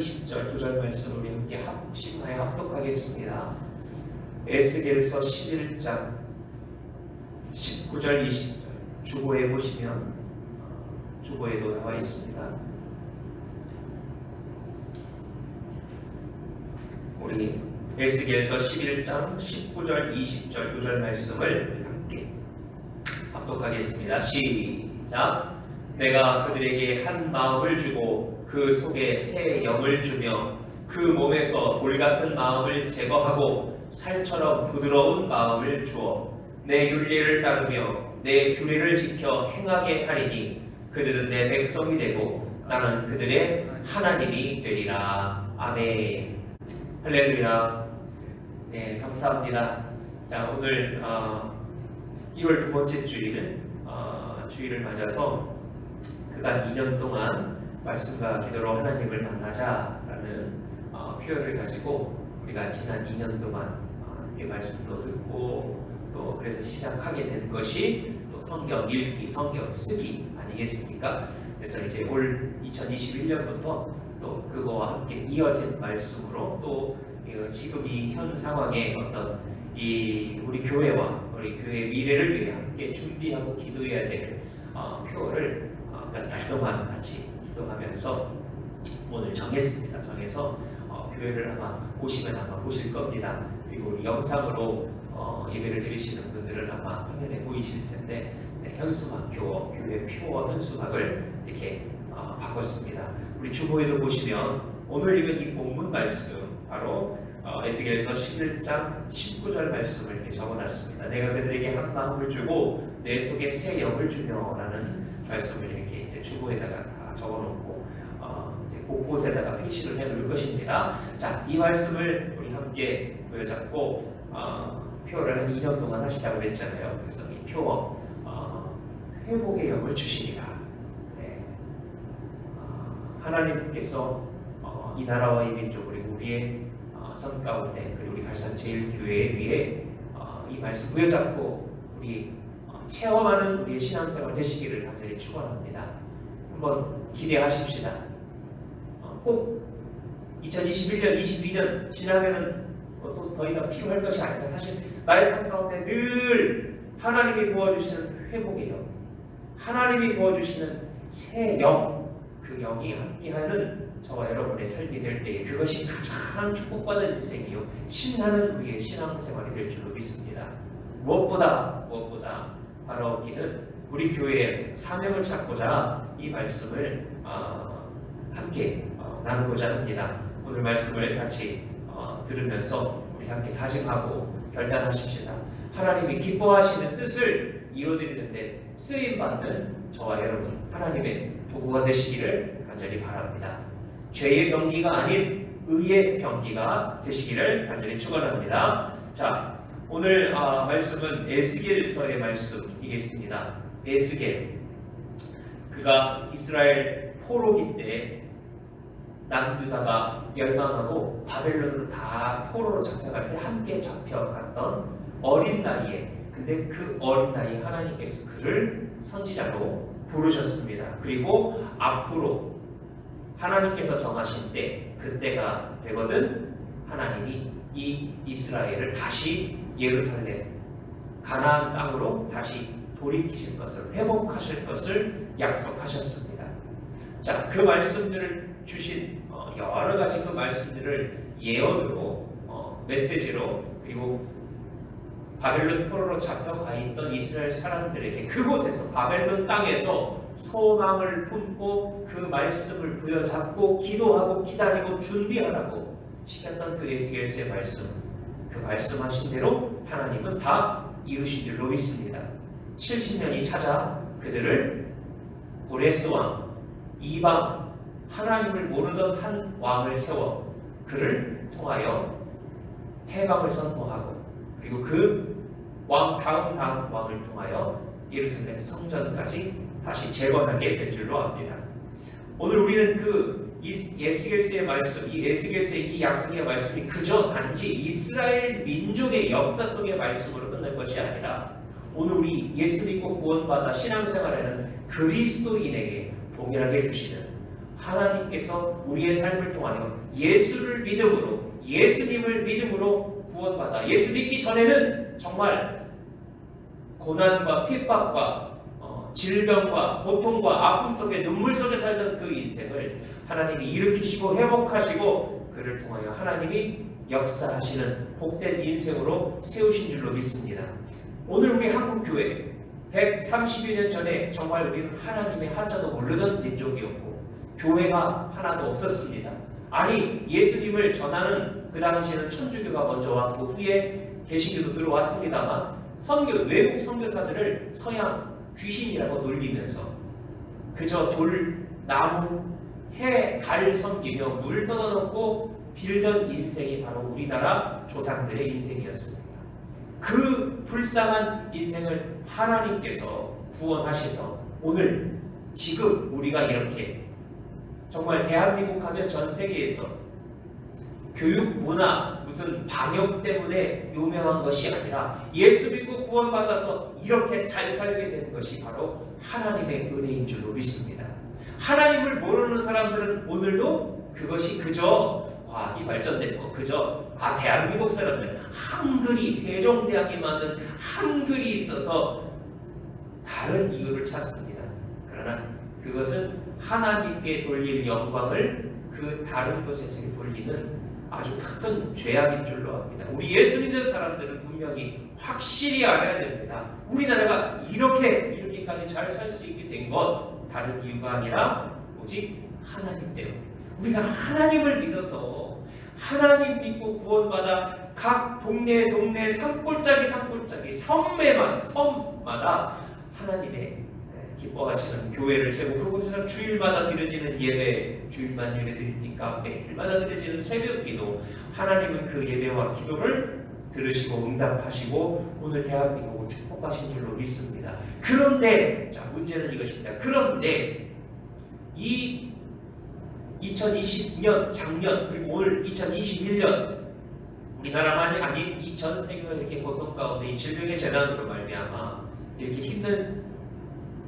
20절 두 절 말씀 우리 함께 심하에 합독하겠습니다. 에스겔서 11장 19절 20절 주보에 보시면 주보에도 나와 있습니다. 우리 에스겔서 11장 19절 20절 두 절 말씀을 함께 합독하겠습니다. 시작. 내가 그들에게 한 마음을 주고 그 속에 새 영을 주며 그 몸에서 돌 같은 마음을 제거하고 살처럼 부드러운 마음을 주어 내 율례를 따르며 내 규례를 지켜 행하게 하리니 그들은 내 백성이 되고 나는 그들의 하나님이 되리라. 아멘. 할렐루야. 네, 감사합니다. 자, 오늘 2월 두 번째 주일을 맞아서 그간 2년 동안 말씀과 기도로 하나님을 만나자라는 표현을 가지고 우리가 지난 2년 동안 이 말씀도 듣고 또 그래서 시작하게 된 것이 또 성경 읽기, 성경 쓰기 아니겠습니까? 그래서 이제 올 2021년부터 또 그거와 함께 이어진 말씀으로 또 지금 이 현 상황에 어떤 이 우리 교회와 우리 교회의 미래를 위해 함께 준비하고 기도해야 될 표를 몇 달 동안 같이 기도하면서 오늘 정했습니다. 정해서 교회를 아마 보시면 아마 보실 겁니다. 그리고 우리 영상으로 예배를 드리시는 분들은 아마 화면에 보이실 텐데 현수막교 교회 표어 현수막을 이렇게 바꿨습니다. 우리 주보에도 보시면 오늘 읽은 이 본문 말씀 바로 에스겔서 11장 19절 말씀을 이렇게 적어놨습니다. 내가 그들에게 한 마음을 주고 내 속에 새 영을 주며라는 말씀을 이렇게 이제 주보에다가 다 적어놓고 이제 곳곳에다가 표시를 해놓을 것입니다. 자, 이 말씀을 우리 함께 보여잡고 표어를 한 2년 동안 하시자고 그랬잖아요. 그래서 이 표어 회복의 영을 주시리라. 네. 하나님께서 이 나라와 이 민족 그리고 우리의 성 가운데 그리고 우리 갈산 제일교회 위에 이 말씀 부여잡고 우리 체험하는 우리의 신앙생활 되시기를 간절히 축원합니다. 한번 기대하십시다. 꼭 2021년, 22년 지나면은 또 더 이상 필요할 것이 아니다. 사실 나의 삶 가운데 늘 하나님이 부어주시는 회복의 영, 하나님이 부어주시는 새 영, 그 영이 함께하는 저와 여러분의 삶이 될 때에 그것이 가장 축복받은 인생이요 신나는 우리의 신앙생활이 될 줄로 믿습니다. 무엇보다 바로 우리는 우리 교회의 사명을 찾고자 이 말씀을 함께 나누고자 합니다. 오늘 말씀을 같이 들으면서 우리 함께 다짐하고 결단하십시다. 하나님이 기뻐하시는 뜻을 이루어드리는데 쓰임받는 저와 여러분 하나님의 도구가 되시기를 간절히 바랍니다. 죄의 병기가 아닌 의의 병기가 되시기를 간절히 축원합니다. 자, 오늘 말씀은 에스겔서의 말씀이겠습니다. 에스겔, 그가 이스라엘 포로기 때 남유다가 멸망하고 바벨론으로 다 포로로 잡혀갈 때 함께 잡혀갔던 어린 나이에, 근데 그 어린 나이에 하나님께서 그를 선지자로 부르셨습니다. 그리고 앞으로 하나님께서 정하신 때, 그때가 되거든 하나님이 이 이스라엘을 다시 예루살렘 가나안 땅으로 다시 돌이키실 것을, 회복하실 것을 약속하셨습니다. 자, 그 말씀들을 주신 여러 가지 그 말씀들을 예언으로 메시지로 그리고 바벨론 포로로 잡혀가 있던 이스라엘 사람들에게 그곳에서 바벨론 땅에서 소망을 품고 그 말씀을 부여잡고 기도하고 기다리고 준비하라고 시켰던 그 에스겔서의 말씀, 그 말씀하신 대로 하나님은 다 이루신 줄로 믿습니다. 70년이 찾아 그들을 고레스 왕, 이방 하나님을 모르던 한 왕을 세워 그를 통하여 해방을 선포하고 그리고 그 왕 다음 왕을 통하여 예루살렘 성전까지 다시 재건하게 된 줄로 압니다. 오늘 우리는 그 에스겔서의 말씀, 이 에스겔서의 이 약속의 말씀이 그저 단지 이스라엘 민족의 역사 속의 말씀으로 끝날 것이 아니라 오늘 우리 예수 믿고 구원받아 신앙생활하는 그리스도인에게 동일하게 주시는 하나님께서 우리의 삶을 통하여 예수를 믿음으로, 예수님을 믿음으로 구원받아 예수 믿기 전에는 정말 고난과 핍박과 질병과 고통과 아픔 속에 눈물 속에 살던 그 인생을 하나님이 일으키시고 회복하시고 그를 통하여 하나님이 역사하시는 복된 인생으로 세우신 줄로 믿습니다. 오늘 우리 한국교회 130여 년 전에 정말 우리는 하나님의 한자도 모르던 민족이었고 교회가 하나도 없었습니다. 아니 예수님을 전하는 그 당시에는 천주교가 먼저 왔고 후에 개신교도 들어왔습니다만 외국 선교사들을 서양 귀신이라고 놀리면서 그저 돌, 나무, 해, 달 섬기며 물 떠넣고 빌던 인생이 바로 우리나라 조상들의 인생이었습니다. 그 불쌍한 인생을 하나님께서 구원하셔서 오늘 지금 우리가 이렇게 정말 대한민국 하면 전 세계에서 교육, 문화, 무슨 방역 때문에 유명한 것이 아니라 예수 믿고 구원받아서 이렇게 잘 살게 된 것이 바로 하나님의 은혜인 줄로 믿습니다. 하나님을 모르는 사람들은 오늘도 그것이 그저 과학이 발전된 거, 그저 대한민국 사람들 한글이 세종대왕이 만든 한글이 있어서 다른 이유를 찾습니다. 그러나 그것은 하나님께 돌릴 영광을 그 다른 것에서 돌리는 아주 큰 죄악인 줄로 압니다. 우리 예수 믿는 사람들은 분명히 확실히 알아야 됩니다. 우리나라가 이렇게까지 잘 살 수 있게 된 것 다른 이유가 아니라 오직 하나님 때문에 우리가 하나님을 믿어서 하나님 믿고 구원받아 각 동네 산골짜기 섬마다 하나님의 기뻐하시는 교회를 세고 그곳에서 주일마다 드려지는 예배, 주일만 예배 드립니까? 매일마다 드려지는 새벽기도 하나님은 그 예배와 기도를 들으시고 응답하시고 오늘 대한민국을 축복하신 줄로 믿습니다. 그런데 자 문제는 이것입니다. 그런데 이 2020년 작년 그리고 올 2021년 우리나라만이 아닌 이 전 세계가 이렇게 고통 가운데 이 질병의 재난으로 말미암아 이렇게 힘든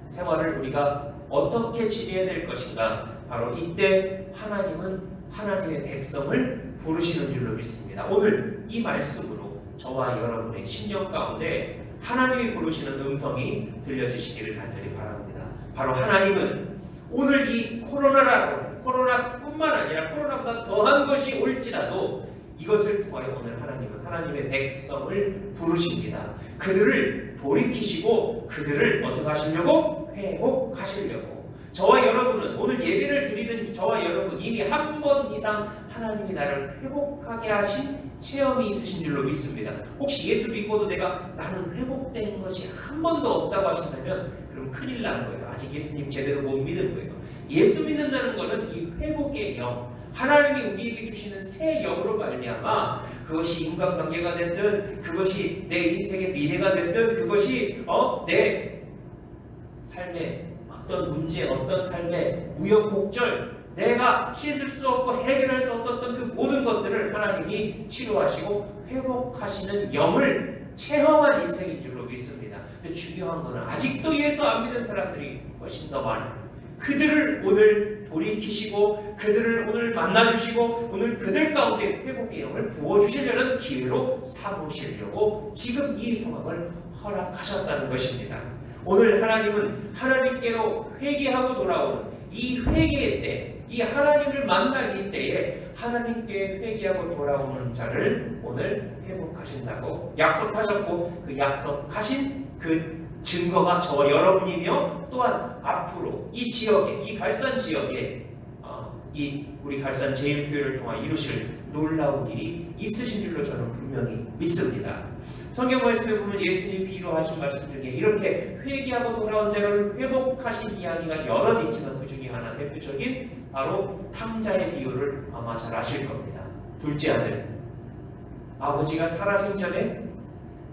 생활을 우리가 어떻게 지내야 될 것인가 바로 이때 하나님은 하나님의 백성을 부르시는 줄로 믿습니다. 오늘 이 말씀으로 저와 여러분의 심령 가운데 하나님이 부르시는 음성이 들려지시기를 간절히 바랍니다. 바로 하나님은 오늘 이 코로나뿐만 아니라 코로나보다 더한 것이 올지라도 이것을 통하여 오늘 하나님은 하나님의 백성을 부르십니다. 그들을 돌이키시고 그들을 어떻게 하시려고? 회복하시려고. 저와 여러분은 오늘 예배를 드리는 저와 여러분 이미 한 번 이상 하나님이 나를 회복하게 하신 체험이 있으신 줄로 믿습니다. 혹시 예수 믿고도 나는 회복된 것이 한 번도 없다고 하신다면 그럼 큰일 나는 거예요. 아직 예수님 제대로 못 믿은 거예요. 예수 믿는다는 것은 이 회복의 영, 하나님이 우리에게 주시는 새 영으로 말미암아 그것이 인간관계가 됐든 그것이 내 인생의 미래가 됐든 그것이 내 삶의 어떤 문제, 어떤 삶의 우여곡절 내가 씻을 수 없고 해결할 수 없었던 그 모든 것들을 하나님이 치료하시고 회복하시는 영을 체험한 인생인 줄로 믿습니다. 근데 중요한 것은 아직도 예수 안 믿는 사람들이 훨씬 더 많아요. 그들을 오늘 돌이키시고 그들을 오늘 만나주시고 오늘 그들 가운데 회복의 영을 부어주시려는 기회로 삼으시려고 지금 이 상황을 허락하셨다는 것입니다. 오늘 하나님은 하나님께로 회개하고 돌아온 이 회개의 때, 이 하나님을 만날 이 때에 하나님께 회개하고 돌아오는 자를 오늘 회복하신다고 약속하셨고 그 약속하신 그 증거가 저와 여러분이며 또한 앞으로 이 지역에, 이 갈산 지역에 이 우리 갈산 제일교회를 통해 이루실 놀라운 일이 있으신 줄로 저는 분명히 믿습니다. 성경 말씀에 보면 예수님이 비유로 하신 말씀 중에 이렇게 회개하고 돌아온 자를 회복하신 이야기가 여럿 있지만 그 중에 하나 대표적인 바로 탕자의 비유를 아마 잘 아실 겁니다. 둘째 아들, 아버지가 살아생 전에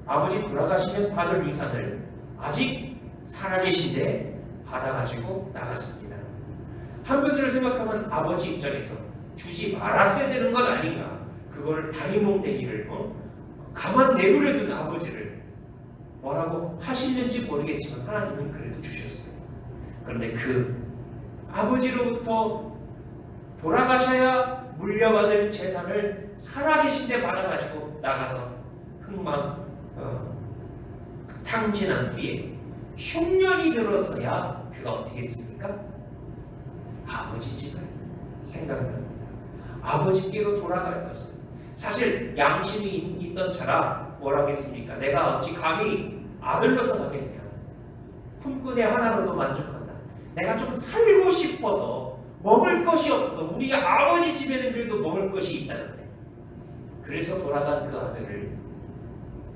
아버지 돌아가시면 받을 유산을 아직 살아계신데 받아가지고 나갔습니다. 한편으로 생각하면 아버지 입장에서 주지 말았어야 되는 것 아닌가, 그걸 다리몽댕이를 가만 내버려둔 아버지를 뭐라고 하시는지 모르겠지만 하나님은 그래도 주셨어요. 그런데 그 아버지로부터 돌아가셔야 물려받을 재산을 살아계신 데 받아가지고 나가서 흑막 탕진한 후에 흉년이 들어서야 그가 어떻게 했습니까? 아버지 집을 생각합니다. 아버지께로 돌아갈 것을. 사실 양심이 있던 자라 뭐라고 했습니까? 내가 어찌 감히 아들로서 가겠냐. 품꾼의 하나로도 만족한다. 내가 좀 살고 싶어서 먹을 것이 없어서 우리 아버지 집에는 그래도 먹을 것이 있다는데 그래서 돌아간 그 아들을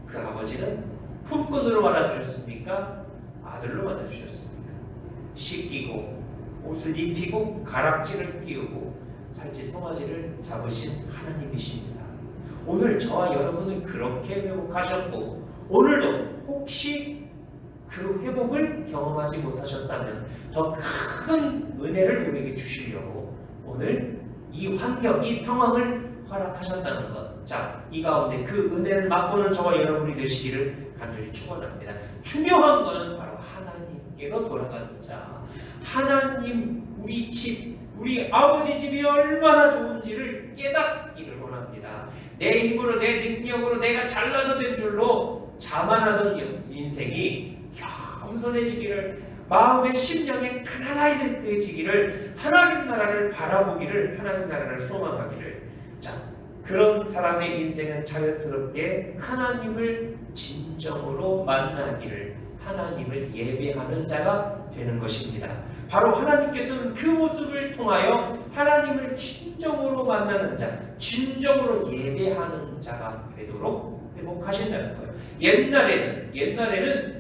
그 아버지는 품꾼으로 맞아주셨습니까? 아들로 맞아주셨습니까? 씻기고 옷을 입히고 가락지를 끼우고 살찐 송아지를 잡으신 하나님이십니다. 오늘 저와 여러분은 그렇게 회복하셨고 오늘도 혹시 그 회복을 경험하지 못하셨다면 더 큰 은혜를 우리에게 주시려고 오늘 이 환경, 이 상황을 허락하셨다는 것. 자, 이 가운데 그 은혜를 맛보는 저와 여러분이 되시기를 간절히 축원합니다. 중요한 것은 바로 하나님께로 돌아가는 자. 하나님, 우리 집, 우리 아버지 집이 얼마나 좋은지를 깨닫기를 원합니다. 내 힘으로, 내 능력으로 내가 잘나서 된 줄로 자만하던 인생이 겸손해지기를, 마음의 심령에 가난해지기를, 하나님 나라를 바라보기를, 하나님 나라를 소망하기를. 자, 그런 사람의 인생은 자연스럽게 하나님을 진정으로 만나기를, 하나님을 예배하는 자가 되는 것입니다. 바로 하나님께서는 그 모습을 통하여 하나님을 진정으로 만나는 자, 진정으로 예배하는 자가 되도록 회복하신다는 거예요. 옛날에는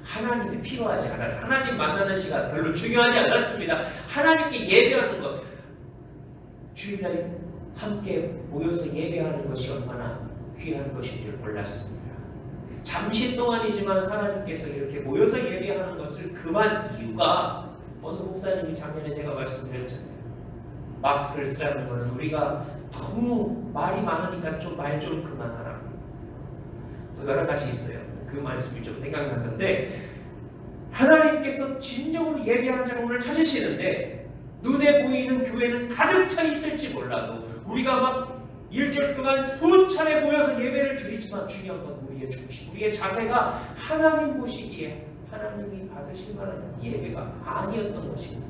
하나님이 필요하지 않았어요. 하나님 만나는 시간 별로 중요하지 않았습니다. 하나님께 예배하는 것, 주일날 함께 모여서 예배하는 것이 얼마나 귀한 것인 줄 몰랐습니다. 잠시 동안이지만 하나님께서 이렇게 모여서 예배하는 것을 금한 이유가, 어느 목사님이 작년에 제가 말씀드렸잖아요. 마스크를 쓰라는 것은 우리가 너무 말이 많으니까 좀 말 좀 그만하라고. 또 여러 가지 있어요. 그 말씀이 좀 생각났는데, 하나님께서 진정으로 예배하는 자를 오늘 찾으시는데 눈에 보이는 교회는 가득 차 있을지 몰라도 우리가 막 일주일 동안 수차례 모여서 예배를 드리지만 중요한 건 우리의 중심, 우리의 자세가 하나님 보시기에 하나님이 받으실 만한 예배가 아니었던 것입니다.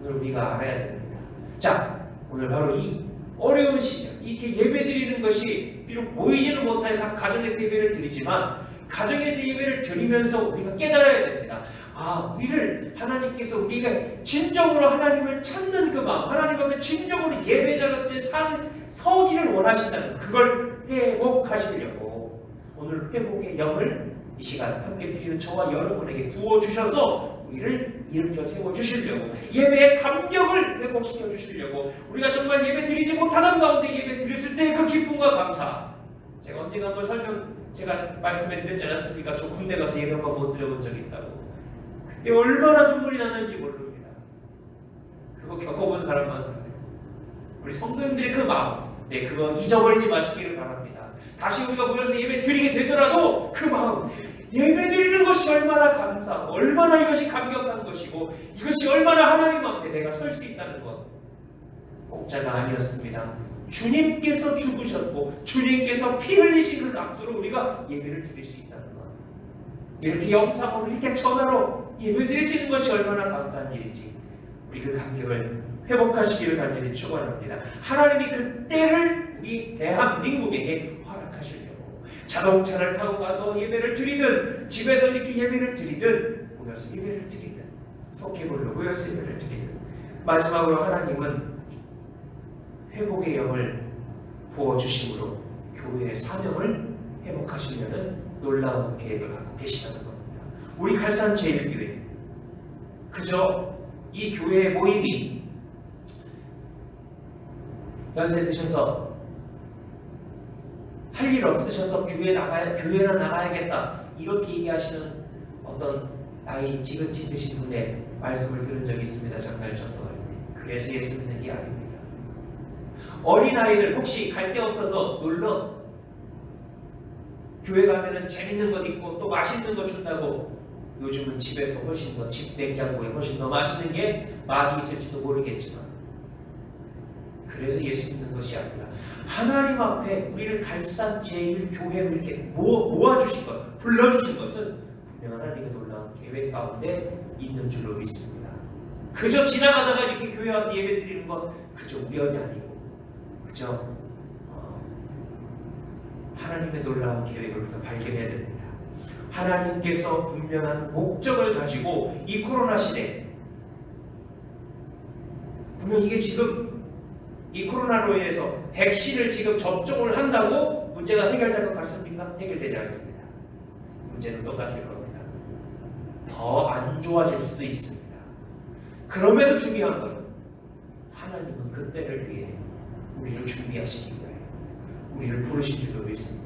이걸 우리가 알아야 됩니다. 자, 오늘 바로 이 어려운 시절, 이렇게 예배 드리는 것이 비록 모이지는 못할 각 가정에서 예배를 드리지만 가정에서 예배를 드리면서 우리가 깨달아야 됩니다. 아, 우리를 하나님께서 우리가 진정으로 하나님을 찾는 그 마음, 하나님 앞에 진정으로 예배자로서의 서기를 원하신다는 것, 그걸 회복하시려고 오늘 회복의 영을 이 시간 함께 드리는 저와 여러분에게 부어주셔서 우리를 일으켜 세워주시려고, 예배의 감격을 회복시켜 주시려고, 우리가 정말 예배 드리지 못하던 가운데 예배 드렸을 때의 그 기쁨과 감사. 제가 언젠가 한번 제가 말씀해 드렸지 않았습니까? 저 군대 가서 예배 한번 못 드려본 적이 있다고. 그때 얼마나 눈물이 났는지 모릅니다. 그거 겪어본 사람만 알아요. 우리 성도님들의 그 마음, 그거 잊어버리지 마시기를 바랍니다. 다시 우리가 모여서 예배 드리게 되더라도 그 마음, 예배 드리는 것이 얼마나 감사하고 얼마나 이것이 감격한 것이고 이것이 얼마나 하나님 앞에 내가 설 수 있다는 것, 공짜가 아니었습니다. 주님께서 죽으셨고 주님께서 피 흘리신 그 값으로 우리가 예배를 드릴 수 있다는 것, 이렇게 영상으로 이렇게 전화로 예배 드릴 수 있는 것이 얼마나 감사한 일인지 우리 그 감격을 회복하시기를 간절히 축원합니다. 하나님이 그 때를 우리 대한민국에게 허락하시려고, 자동차를 타고 가서 예배를 드리든 집에서 이렇게 예배를 드리든 모여서 예배를 드리든 속회불로 모여서 예배를 드리든, 마지막으로 하나님은 회복의 영을 부어주심으로 교회의 사명을 회복하시려는 놀라운 계획을 갖고 계시다는 겁니다. 우리 갈산 제1교회, 그저 이 교회의 모임이 연세 드셔서 할 일 없으셔서 교회나 나가야겠다 이렇게 얘기하시는 어떤 나이 지긋지 드신 분의 말씀을 들은 적이 있습니다. 장날 전도할 때. 그래서 예수 믿는 게 아닙니다. 어린아이들 혹시 갈 데 없어서 놀러 교회 가면은 재밌는 것 있고 또 맛있는 거 준다고, 요즘은 집에서 훨씬 더, 집 냉장고에 훨씬 더 맛있는 게 많이 있을지도 모르겠지만 그래서 예수 믿는 것이 아니라 하나님 앞에 우리를 갈산 제1교회로 이렇게 모아주신 것, 불러주신 것은 분명 하나님의 놀라운 계획 가운데 있는 줄로 믿습니다. 그저 지나가다가 이렇게 교회 와서 예배 드리는 것 그저 우연이 아니고 그저 하나님의 놀라운 계획을 우리가 발견해야 됩니다. 하나님께서 분명한 목적을 가지고 이 코로나 시대, 분명 이게 지금 이 코로나로 인해서 백신을 지금 접종을 한다고 문제가 해결될 것 같습니까? 해결되지 않습니다. 문제는 똑같을 겁니다. 더 안 좋아질 수도 있습니다. 그럼에도 중요한 건 하나님은 그때를 위해 우리를 준비하시는 거예요. 우리를 부르신 줄로 믿습니다.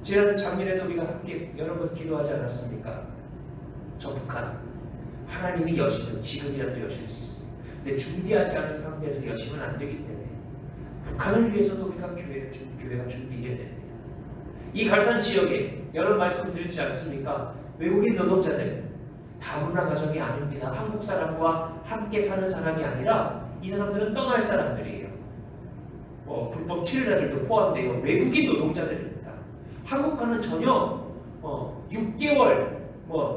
지난 작년에도 우리가 함께 여러 번 기도하지 않았습니까? 저 북한 하나님이 여시면 지금이라도 여실 수 있어요. 근데 준비하지 않은 상태에서 여시면 안 되기 때문에 북한을 위해서도 우리가 교회가 준비해야 됩니다. 이 갈산 지역에 여러 말씀 드리지 않습니까? 외국인 노동자들 다문화 가정이 아닙니다. 한국 사람과 함께 사는 사람이 아니라 이 사람들은 떠날 사람들이에요. 불법 치료자들도 포함되어 외국인 노동자들입니다. 한국과는 전혀 6개월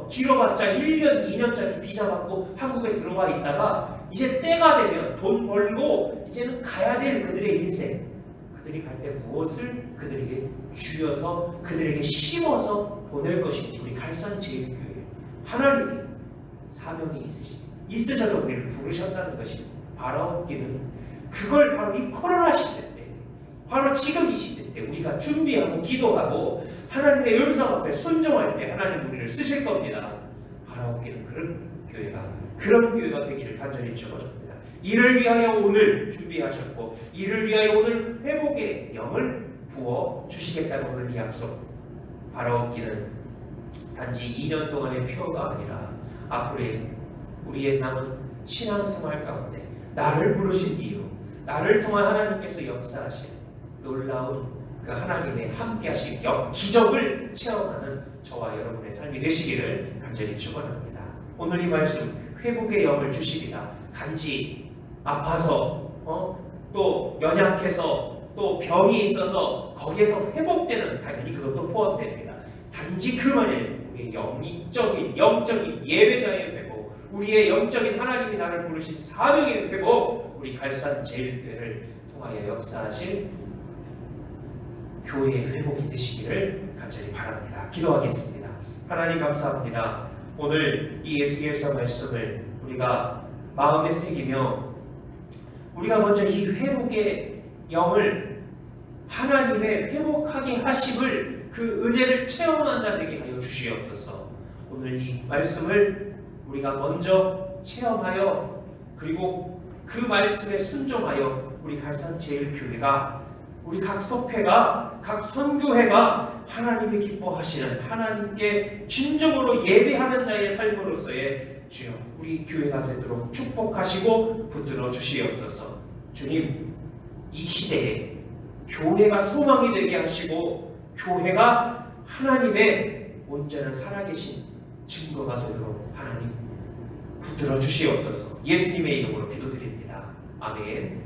길어봤자 1년, 2년짜리 비자 받고 한국에 들어와 있다가 이제 때가 되면 돈 벌고 이제는 가야 될 그들의 인생, 그들이 갈 때 무엇을 그들에게 주어서 그들에게 심어서 보낼 것인지 우리 갈산제일교회 하나님이 사명이 있으셔서 우리를 부르셨다는 것입니다. 바라옵기는 그걸 바로 이 코로나 시대 때, 바로 지금 이 시대 때 우리가 준비하고 기도하고 하나님의 음성 앞에 순종할 때 하나님 우리를 쓰실 겁니다. 바라옵기는 그런 교회가 되기를 간절히 축원합니다. 이를 위하여 오늘 준비하셨고 이를 위하여 오늘 회복의 영을 부어 주시겠다는 오늘 이 약속. 바라옵기는 단지 2년 동안의 표가 아니라 앞으로의 우리의 남은 신앙생활 가운데 나를 부르신 이유, 나를 통한 하나님께서 역사하신 놀라운 그 하나님의 함께하신 기적을 체험하는 저와 여러분의 삶이 되시기를 간절히 축원합니다. 오늘 이 말씀 회복의 영을 주시리라. 단지 아파서 또 연약해서 또 병이 있어서 거기에서 회복되는 당연히 그것도 포함됩니다. 단지 그만이 우리의 영적인 예배자의 회복, 우리의 영적인 하나님이 나를 부르신 사명의 회복, 우리 갈산 제일교회를 통하여 역사하실 교회의 회복이 되시기를 간절히 바랍니다. 기도하겠습니다. 하나님 감사합니다. 오늘 이 에스겔서 말씀을 우리가 마음에 새기며 우리가 먼저 이 회복의 영을 하나님의 회복하게 하심을 그 은혜를 체험한 자 되게 하여 주시옵소서. 오늘 이 말씀을 우리가 먼저 체험하여 그리고 그 말씀에 순종하여 우리 갈산제일교회가 우리 각 속회가 각 선교회가 하나님이 기뻐하시는 하나님께 진정으로 예배하는 자의 삶으로서의 주여 우리 교회가 되도록 축복하시고 붙들어 주시옵소서. 주님 이 시대에 교회가 소망이 되게 하시고 교회가 하나님의 온전한 살아계신 증거가 되도록 하나님 붙들어 주시옵소서. 예수님의 이름으로 기도드립니다. 아멘.